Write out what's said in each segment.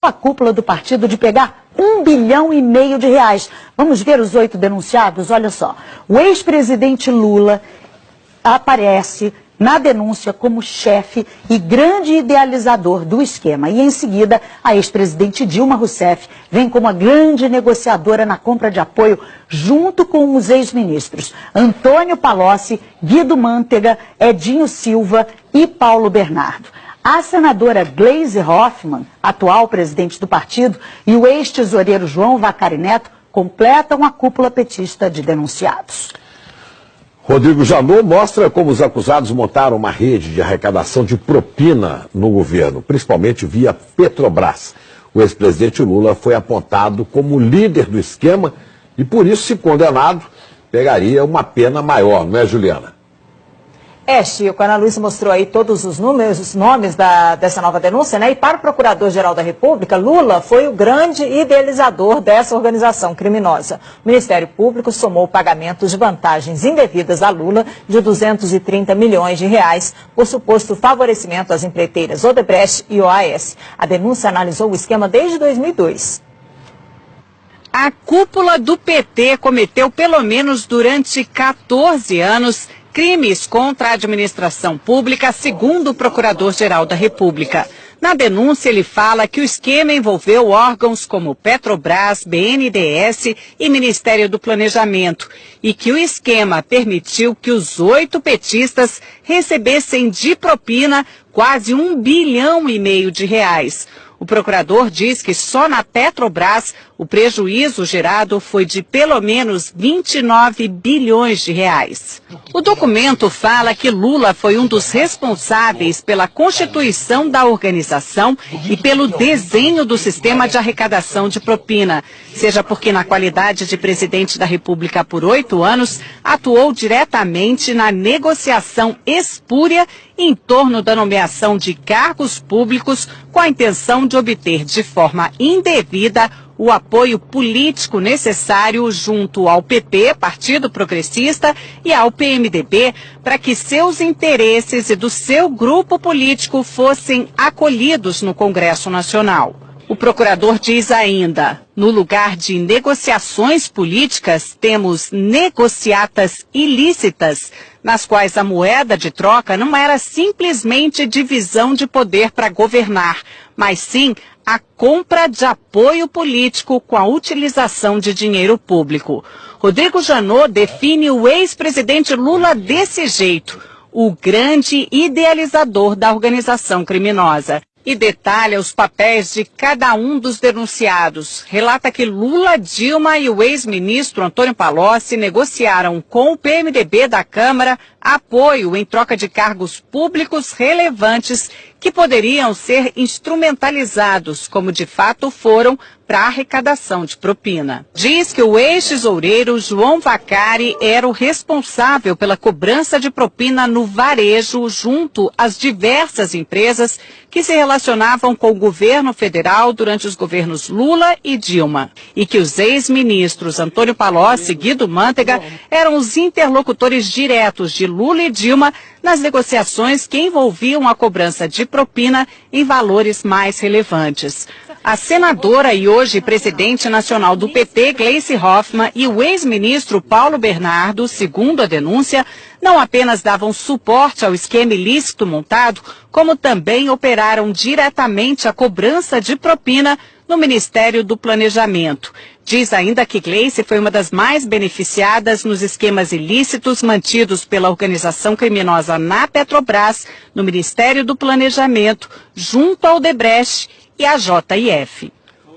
a cúpula do partido de pegar R$1,5 bilhão. Vamos ver os 8 denunciados? Olha só. O ex-presidente Lula aparece na denúncia como chefe e grande idealizador do esquema. E em seguida, a ex-presidente Dilma Rousseff vem como a grande negociadora na compra de apoio, junto com os ex-ministros Antônio Palocci, Guido Mantega, Edinho Silva e Paulo Bernardo. A senadora Gleisi Hoffmann, atual presidente do partido, e o ex-tesoureiro João Vacari Neto completam a cúpula petista de denunciados. Rodrigo Janot mostra como os acusados montaram uma rede de arrecadação de propina no governo, principalmente via Petrobras. O ex-presidente Lula foi apontado como líder do esquema e, por isso, se condenado, pegaria uma pena maior, não é, Juliana? Chico, a Ana Luísa mostrou aí todos os números, os nomes dessa nova denúncia, né? E para o Procurador-Geral da República, Lula foi o grande idealizador dessa organização criminosa. O Ministério Público somou pagamentos de vantagens indevidas a Lula de R$230 milhões por suposto favorecimento às empreiteiras Odebrecht e OAS. A denúncia analisou o esquema desde 2002. A cúpula do PT cometeu, pelo menos durante 14 anos, crimes contra a administração pública, segundo o Procurador-Geral da República. Na denúncia, ele fala que o esquema envolveu órgãos como Petrobras, BNDES e Ministério do Planejamento e que o esquema permitiu que os 8 petistas recebessem de propina quase R$1,5 bilhão. O procurador diz que só na Petrobras o prejuízo gerado foi de pelo menos R$29 bilhões. O documento fala que Lula foi um dos responsáveis pela constituição da organização e pelo desenho do sistema de arrecadação de propina, seja porque na qualidade de presidente da República por 8 anos, atuou diretamente na negociação espúria em torno da nomeação de cargos públicos com a intenção de obter de forma indevida o apoio político necessário junto ao PP, Partido Progressista, e ao PMDB, para que seus interesses e do seu grupo político fossem acolhidos no Congresso Nacional. O procurador diz ainda, no lugar de negociações políticas, temos negociatas ilícitas, nas quais a moeda de troca não era simplesmente divisão de poder para governar, mas sim a compra de apoio político com a utilização de dinheiro público. Rodrigo Janot define o ex-presidente Lula desse jeito, o grande idealizador da organização criminosa. E detalha os papéis de cada um dos denunciados. Relata que Lula, Dilma e o ex-ministro Antônio Palocci negociaram com o PMDB da Câmara apoio em troca de cargos públicos relevantes que poderiam ser instrumentalizados, como de fato foram, para a arrecadação de propina. Diz que o ex-tesoureiro João Vacari era o responsável pela cobrança de propina no varejo junto às diversas empresas que se relacionavam com o governo federal durante os governos Lula e Dilma. E que os ex-ministros Antônio Palocci e Guido Mantega eram os interlocutores diretos de Lula e Dilma nas negociações que envolviam a cobrança de propina em valores mais relevantes. A senadora e hoje presidente nacional do PT, Gleisi Hoffmann, e o ex-ministro Paulo Bernardo, segundo a denúncia, não apenas davam suporte ao esquema ilícito montado, como também operaram diretamente a cobrança de propina no Ministério do Planejamento. Diz ainda que Gleisi foi uma das mais beneficiadas nos esquemas ilícitos mantidos pela organização criminosa na Petrobras, no Ministério do Planejamento, junto ao Odebrecht e à JF.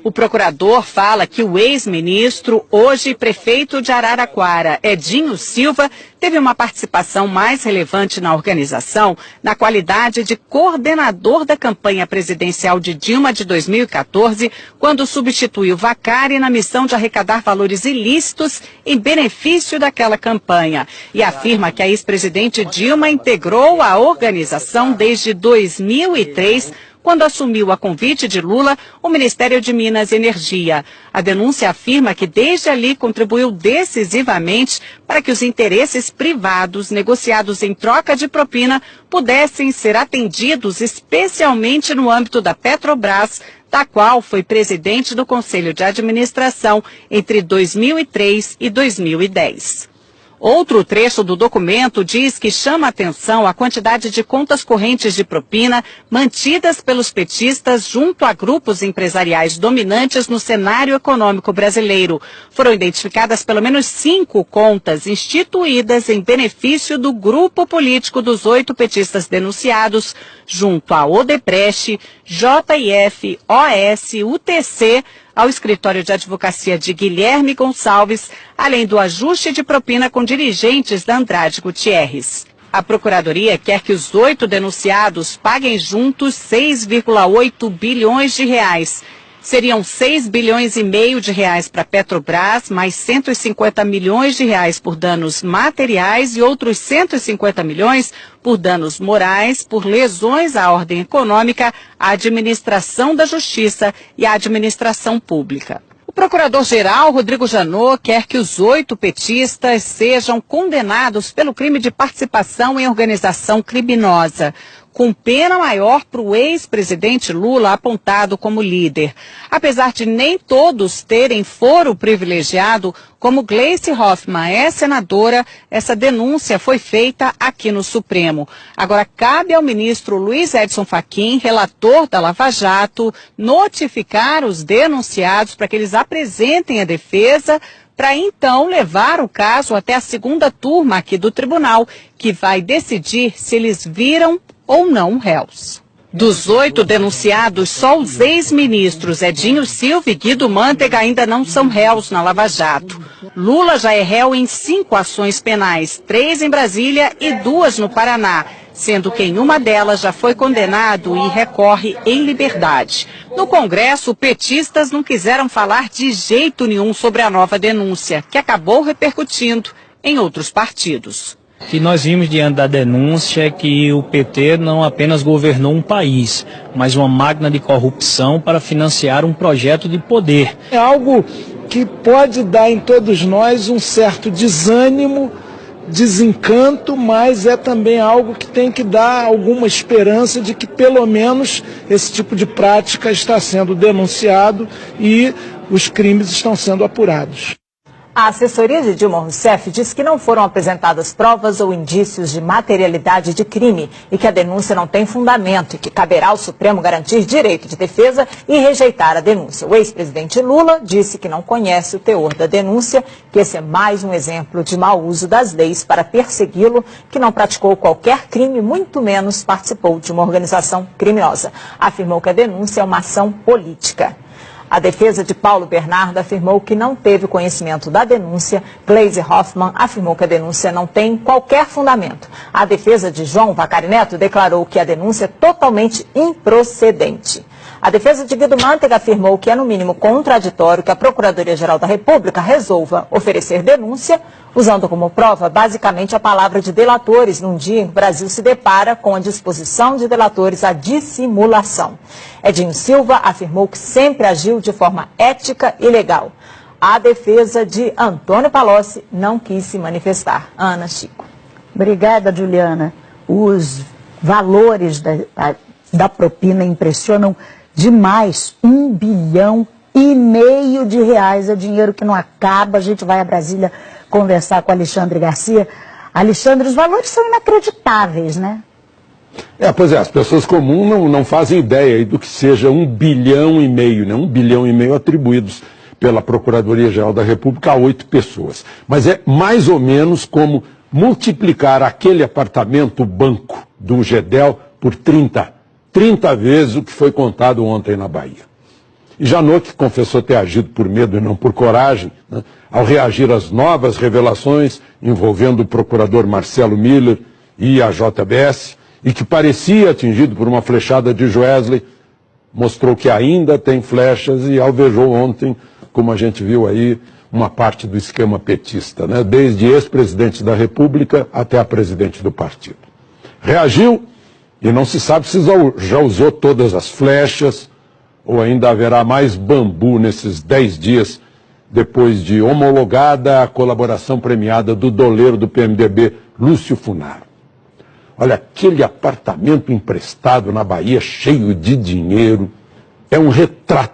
O procurador fala que o ex-ministro, hoje prefeito de Araraquara, Edinho Silva, teve uma participação mais relevante na organização na qualidade de coordenador da campanha presidencial de Dilma de 2014, quando substituiu Vacari na missão de arrecadar valores ilícitos em benefício daquela campanha. E afirma que a ex-presidente Dilma integrou a organização desde 2003, quando assumiu a convite de Lula o Ministério de Minas e Energia. A denúncia afirma que desde ali contribuiu decisivamente para que os interesses privados negociados em troca de propina pudessem ser atendidos, especialmente no âmbito da Petrobras, da qual foi presidente do Conselho de Administração entre 2003 e 2010. Outro trecho do documento diz que chama atenção a quantidade de contas correntes de propina mantidas pelos petistas junto a grupos empresariais dominantes no cenário econômico brasileiro. Foram identificadas pelo menos 5 contas instituídas em benefício do grupo político dos 8 petistas denunciados, junto a Odebrecht, JIF, OS, UTC, ao escritório de advocacia de Guilherme Gonçalves, além do ajuste de propina com dirigentes da Andrade Gutierrez. A Procuradoria quer que os 8 denunciados paguem juntos 6,8 bilhões de reais. Seriam 6 bilhões e meio de reais para a Petrobras, mais 150 milhões de reais por danos materiais e outros 150 milhões por danos morais, por lesões à ordem econômica, à administração da justiça e à administração pública. O procurador-geral, Rodrigo Janot, quer que os 8 petistas sejam condenados pelo crime de participação em organização criminosa, com pena maior para o ex-presidente Lula apontado como líder. Apesar de nem todos terem foro privilegiado, como Gleice Hoffmann é senadora, essa denúncia foi feita aqui no Supremo. Agora, cabe ao ministro Luiz Edson Fachin, relator da Lava Jato, notificar os denunciados para que eles apresentem a defesa, para então levar o caso até a 2ª turma aqui do tribunal, que vai decidir se eles viram ou não réus. Dos 8 denunciados, só os ex-ministros Edinho Silva e Guido Mantega ainda não são réus na Lava Jato. Lula já é réu em 5 ações penais, 3 em Brasília e 2 no Paraná, sendo que em uma delas já foi condenado e recorre em liberdade. No Congresso, petistas não quiseram falar de jeito nenhum sobre a nova denúncia, que acabou repercutindo em outros partidos. O que nós vimos diante da denúncia é que o PT não apenas governou um país, mas uma máquina de corrupção para financiar um projeto de poder. É algo que pode dar em todos nós um certo desânimo, desencanto, mas é também algo que tem que dar alguma esperança de que pelo menos esse tipo de prática está sendo denunciado e os crimes estão sendo apurados. A assessoria de Dilma Rousseff diz que não foram apresentadas provas ou indícios de materialidade de crime e que a denúncia não tem fundamento e que caberá ao Supremo garantir direito de defesa e rejeitar a denúncia. O ex-presidente Lula disse que não conhece o teor da denúncia, que esse é mais um exemplo de mau uso das leis para persegui-lo, que não praticou qualquer crime, muito menos participou de uma organização criminosa. Afirmou que a denúncia é uma ação política. A defesa de Paulo Bernardo afirmou que não teve conhecimento da denúncia. Gleice Hoffmann afirmou que a denúncia não tem qualquer fundamento. A defesa de João Vacari Neto declarou que a denúncia é totalmente improcedente. A defesa de Guido Mantega afirmou que é no mínimo contraditório que a Procuradoria-Geral da República resolva oferecer denúncia, usando como prova basicamente a palavra de delatores, num dia em que o Brasil se depara com a disposição de delatores à dissimulação. Edinho Silva afirmou que sempre agiu de forma ética e legal. A defesa de Antônio Palocci não quis se manifestar. Ana, Chico. Obrigada, Juliana. Os valores da propina impressionam demais. 1,5 bilhão de reais. É dinheiro que não acaba. A gente vai a Brasília conversar com Alexandre Garcia. Alexandre, os valores são inacreditáveis, né? Pois é, as pessoas comuns não fazem ideia aí do que seja 1,5 bilhão, né? 1,5 bilhão atribuídos pela Procuradoria-Geral da República a 8 pessoas. Mas é mais ou menos como multiplicar aquele apartamento banco do Gedel por 30 vezes o que foi contado ontem na Bahia. E Janot, que confessou ter agido por medo e não por coragem, né, ao reagir às novas revelações envolvendo o procurador Marcelo Miller e a JBS, e que parecia atingido por uma flechada de Joesley, mostrou que ainda tem flechas e alvejou ontem, como a gente viu aí, uma parte do esquema petista, né, desde ex-presidente da República até a presidente do partido. Reagiu e não se sabe se já usou todas as flechas ou ainda haverá mais bambu nesses 10 dias depois de homologada a colaboração premiada do doleiro do PMDB, Lúcio Funaro. Olha, aquele apartamento emprestado na Bahia cheio de dinheiro, é um retrato